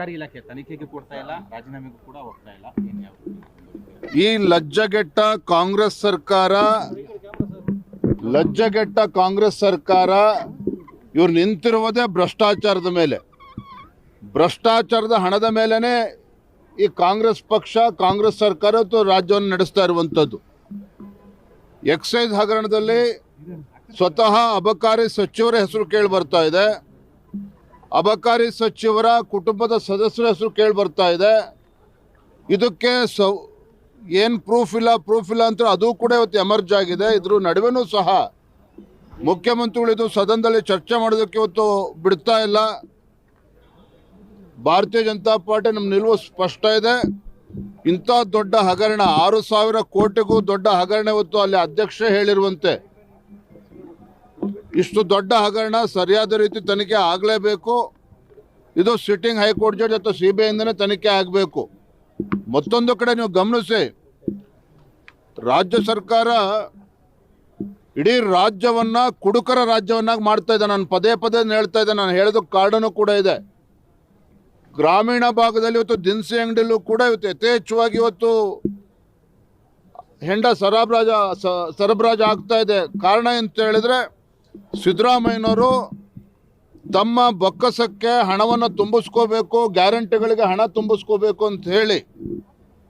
ಅಬಕಾರಿ ಇಲಾಖೆ ತನಿಖೆಗೆ ಕೊಡ್ತಾ ಇಲ್ಲ, ರಾಜೀನಾಮೆಗೂ ಕೂಡ ಹೋಗ್ತಾ ಇಲ್ಲ. ಈ ಲಜ್ಜೆಗೆಟ್ಟ ಕಾಂಗ್ರೆಸ್ ಸರ್ಕಾರ ಇವ್ರು ನಿಂತಿರುವುದೇ ಭ್ರಷ್ಟಾಚಾರದ ಮೇಲೆ. ಭ್ರಷ್ಟಾಚಾರದ ಹಣದ ಮೇಲೇನೆ ಈ ಕಾಂಗ್ರೆಸ್ ಪಕ್ಷ, ಕಾಂಗ್ರೆಸ್ ಸರ್ಕಾರ ರಾಜ್ಯವನ್ನು ನಡೆಸ್ತಾ ಇರುವಂಥದ್ದು. ಎಕ್ಸೈಸ್ ಹಗರಣದಲ್ಲಿ ಸ್ವತಃ ಅಬಕಾರಿ ಸಚಿವರ ಹೆಸರು ಕೇಳಿ ಬರ್ತಾ ಇದೆ, ಅಬಕಾರಿ ಸಚಿವರ ಕುಟುಂಬದ ಸದಸ್ಯರ ಹೆಸರು ಕೇಳಿ ಬರ್ತಾ ಇದೆ. ಇದಕ್ಕೆ ಏನು ಪ್ರೂಫ್ ಇಲ್ಲ ಅಂತ ಅದು ಕೂಡ ಇವತ್ತು ಎಮರ್ಜ್ ಆಗಿದೆ. ಇದ್ರ ನಡುವೆನೂ ಸಹ ಮುಖ್ಯಮಂತ್ರಿಗಳು ಇದು ಸದನದಲ್ಲಿ ಚರ್ಚೆ ಮಾಡೋದಕ್ಕೆ ಇವತ್ತು ಬಿಡ್ತಾ ಇಲ್ಲ. ಭಾರತೀಯ ಜನತಾ ಪಾರ್ಟಿ ನಮ್ಮ ನಿಲುವು ಸ್ಪಷ್ಟ ಇದೆ. ಇಂಥ ದೊಡ್ಡ ಹಗರಣ, 6,000 ಕೋಟಿಗೂ ದೊಡ್ಡ ಹಗರಣ ಇವತ್ತು ಅಲ್ಲಿ ಅಧ್ಯಕ್ಷ ಹೇಳಿರುವಂತೆ, ಇಷ್ಟು ದೊಡ್ಡ ಹಗರಣ ಸರಿಯಾದ ರೀತಿ ತನಿಖೆ ಆಗಲೇಬೇಕು. ಇದು ಸಿಟ್ಟಿಂಗ್ ಹೈಕೋರ್ಟ್ ಜಡ್ಜ್ ಅಥವಾ CBI ಇಂದನೇ ತನಿಖೆ ಆಗಬೇಕು. ಮತ್ತೊಂದು ಕಡೆ ನೀವು ಗಮನಿಸಿ, ರಾಜ್ಯ ಸರ್ಕಾರ ಇಡೀ ರಾಜ್ಯವನ್ನ ಕುಡುಕರ ರಾಜ್ಯವನ್ನಾಗಿ ಮಾಡ್ತಾ ಇದೆ. ನಾನು ಪದೇ ಹೇಳ್ತಾ ಇದ್ದೆ, ನಾನು ಹೇಳೋದಕ್ಕೆ ಕಾರಣನೂ ಕೂಡ ಇದೆ. ಗ್ರಾಮೀಣ ಭಾಗದಲ್ಲಿ ಇವತ್ತು ದಿನಸಿ ಅಂಗಡಿಯಲ್ಲೂ ಕೂಡ ಇವತ್ತು ಯಥೇಚ್ಛವಾಗಿ ಇವತ್ತು ಹೆಂಡ ಸರಬರಾಜು ಆಗ್ತಾ ಇದೆ. ಕಾರಣ ಅಂತ ಹೇಳಿದ್ರೆ ಸಿದ್ದರಾಮಯ್ಯನವರು ತಮ್ಮ ಬೊಕ್ಕಸಕ್ಕೆ ಹಣವನ್ನು ತುಂಬಿಸ್ಕೋಬೇಕು, ಗ್ಯಾರಂಟಿಗಳಿಗೆ ಹಣ ತುಂಬಿಸ್ಕೋಬೇಕು ಅಂತ ಹೇಳಿ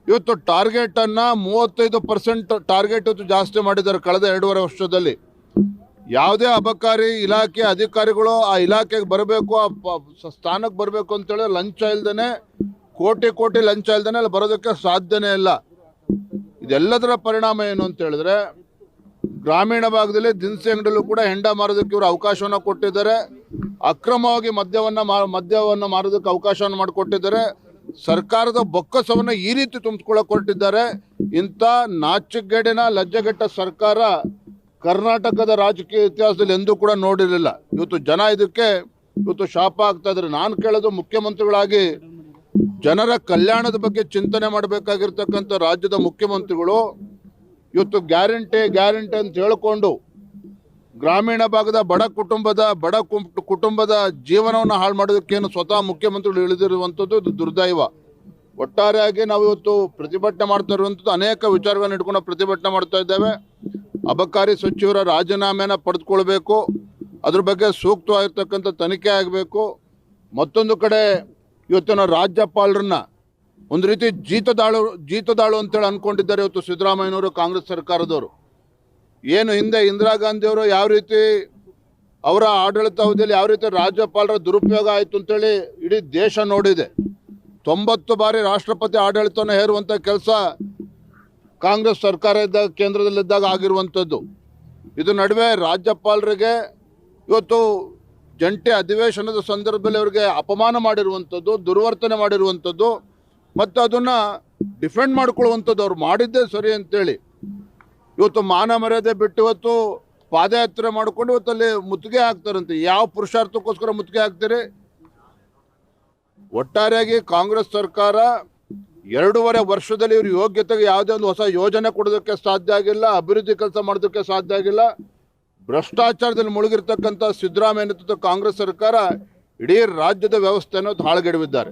ಇವತ್ತು ಟಾರ್ಗೆಟನ್ನು 35% ಟಾರ್ಗೆಟ್ ಇವತ್ತು ಜಾಸ್ತಿ ಮಾಡಿದ್ದಾರೆ ಕಳೆದ 2.5 ವರ್ಷದಲ್ಲಿ. ಯಾವುದೇ ಅಬಕಾರಿ ಇಲಾಖೆ ಅಧಿಕಾರಿಗಳು ಆ ಇಲಾಖೆಗೆ ಬರಬೇಕು, ಆ ಸ್ಥಾನಕ್ಕೆ ಬರಬೇಕು ಅಂತೇಳಿ ಲಂಚ ಇಲ್ದೇ, ಕೋಟಿ ಲಂಚ ಇಲ್ದೇ ಅಲ್ಲಿ ಬರೋದಕ್ಕೆ ಸಾಧ್ಯನೇ ಇಲ್ಲ. ಇದೆಲ್ಲದರ ಪರಿಣಾಮ ಏನು ಅಂತ ಹೇಳಿದ್ರೆ, ಗ್ರಾಮೀಣ ಭಾಗದಲ್ಲಿ ದಿನಸಿ ಅಂಗಡಿಯಲ್ಲೂ ಕೂಡ ಹೆಂಡ ಮಾರೋದಕ್ಕೆ ಇವರು ಅವಕಾಶವನ್ನು ಕೊಟ್ಟಿದ್ದಾರೆ. ಅಕ್ರಮವಾಗಿ ಮದ್ಯವನ್ನು ಮಾರೋದಕ್ಕೆ ಅವಕಾಶವನ್ನು ಮಾಡಿಕೊಟ್ಟಿದ್ದಾರೆ. ಸರ್ಕಾರದ ಬೊಕ್ಕಸವನ್ನು ಈ ರೀತಿ ತುಂಬಿಸ್ಕೊಳ್ಳೋಕೆ ಹೊರಟಿದ್ದಾರೆ. ಇಂಥ ನಾಚಿಕೆಗೇಡಿನ ಲಜ್ಜೆಗೆಟ್ಟ ಸರ್ಕಾರ ಕರ್ನಾಟಕದ ರಾಜಕೀಯ ಇತಿಹಾಸದಲ್ಲಿ ಎಂದೂ ಕೂಡ ನೋಡಿರಲಿಲ್ಲ. ಇವತ್ತು ಜನ ಇದಕ್ಕೆ ಇವತ್ತು ಶಾಪ ಆಗ್ತಾ ಇದ್ದಾರೆ. ನಾನು ಕೇಳೋದು, ಮುಖ್ಯಮಂತ್ರಿಗಳಾಗಿ ಜನರ ಕಲ್ಯಾಣದ ಬಗ್ಗೆ ಚಿಂತನೆ ಮಾಡಬೇಕಾಗಿರ್ತಕ್ಕಂಥ ರಾಜ್ಯದ ಮುಖ್ಯಮಂತ್ರಿಗಳು ಇವತ್ತು ಗ್ಯಾರಂಟಿ ಅಂತ ಹೇಳಿಕೊಂಡು ಗ್ರಾಮೀಣ ಭಾಗದ ಬಡ ಕುಟುಂಬದ ಜೀವನವನ್ನು ಹಾಳು ಮಾಡೋದಕ್ಕೇನು ಸ್ವತಃ ಮುಖ್ಯಮಂತ್ರಿಗಳು ಇಳಿದಿರುವಂಥದ್ದು ಇದು ದುರ್ದೈವ. ಒಟ್ಟಾರೆಯಾಗಿ ನಾವು ಇವತ್ತು ಪ್ರತಿಭಟನೆ ಮಾಡ್ತಾ ಇರುವಂಥದ್ದು ಅನೇಕ ವಿಚಾರಗಳನ್ನು ಇಟ್ಕೊಂಡು ಪ್ರತಿಭಟನೆ ಮಾಡ್ತಾ ಇದ್ದೇವೆ. ಅಬಕಾರಿ ಸಚಿವರ ರಾಜೀನಾಮೆನ ಪಡೆದುಕೊಳ್ಬೇಕು, ಅದ್ರ ಬಗ್ಗೆ ಸೂಕ್ತವಾಗಿರ್ತಕ್ಕಂಥ ತನಿಖೆ ಆಗಬೇಕು. ಮತ್ತೊಂದು ಕಡೆ ಇವತ್ತಿನ ರಾಜ್ಯಪಾಲರನ್ನ ಒಂದು ರೀತಿ ಜೀತದಾಳು ಅಂತೇಳಿ ಅಂದ್ಕೊಂಡಿದ್ದಾರೆ ಇವತ್ತು ಸಿದ್ದರಾಮಯ್ಯನವರು, ಕಾಂಗ್ರೆಸ್ ಸರ್ಕಾರದವರು. ಏನು ಹಿಂದೆ ಇಂದಿರಾ ಗಾಂಧಿಯವರು ಯಾವ ರೀತಿ ಅವರ ಆಡಳಿತಾವಧಿಯಲ್ಲಿ ಯಾವ ರೀತಿ ರಾಜ್ಯಪಾಲರ ದುರುಪಯೋಗ ಆಯಿತು ಅಂತೇಳಿ ಇಡೀ ದೇಶ ನೋಡಿದೆ. 90 ಬಾರಿ ರಾಷ್ಟ್ರಪತಿ ಆಡಳಿತವನ್ನು ಹೇರುವಂಥ ಕೆಲಸ ಕಾಂಗ್ರೆಸ್ ಸರ್ಕಾರ ಇದ್ದಾಗ, ಕೇಂದ್ರದಲ್ಲಿದ್ದಾಗ ಆಗಿರುವಂಥದ್ದು. ಇದು ನಡುವೆ ರಾಜ್ಯಪಾಲರಿಗೆ ಇವತ್ತು ಜಂಟಿ ಅಧಿವೇಶನದ ಸಂದರ್ಭದಲ್ಲಿ ಅವರಿಗೆ ಅಪಮಾನ ಮಾಡಿರುವಂಥದ್ದು, ದುರ್ವರ್ತನೆ ಮಾಡಿರುವಂಥದ್ದು, ಮತ್ತು ಅದನ್ನು ಡಿಫೆಂಡ್ ಮಾಡ್ಕೊಳ್ಳುವಂಥದ್ದು ಅವ್ರು ಮಾಡಿದ್ದೇ ಸರಿ ಅಂತೇಳಿ ಇವತ್ತು ಮಾನ ಮರ್ಯಾದೆ ಬಿಟ್ಟು ಇವತ್ತು ಪಾದಯಾತ್ರೆ ಮಾಡಿಕೊಂಡು ಇವತ್ತಲ್ಲಿ ಮುತ್ತಿಗೆ ಹಾಕ್ತಾರಂತೆ. ಯಾವ ಪುರುಷಾರ್ಥಕ್ಕೋಸ್ಕರ ಮುತ್ತಿಗೆ ಹಾಕ್ತೀರಿ? ಒಟ್ಟಾರೆಯಾಗಿ ಕಾಂಗ್ರೆಸ್ ಸರ್ಕಾರ 2.5 ವರ್ಷದಲ್ಲಿ ಇವ್ರ ಯೋಗ್ಯತೆಗೆ ಯಾವುದೇ ಒಂದು ಹೊಸ ಯೋಜನೆ ಕೊಡೋದಕ್ಕೆ ಸಾಧ್ಯ ಆಗಿಲ್ಲ, ಅಭಿವೃದ್ಧಿ ಕೆಲಸ ಮಾಡೋದಕ್ಕೆ ಸಾಧ್ಯ ಆಗಿಲ್ಲ. ಭ್ರಷ್ಟಾಚಾರದಲ್ಲಿ ಮುಳುಗಿರ್ತಕ್ಕಂಥ ಸಿದ್ದರಾಮಯ್ಯ ನೇತೃತ್ವದ ಕಾಂಗ್ರೆಸ್ ಸರ್ಕಾರ ಇಡೀ ರಾಜ್ಯದ ವ್ಯವಸ್ಥೆಯನ್ನು ಹಾಳುಗೆಡವಿದ್ದಾರೆ.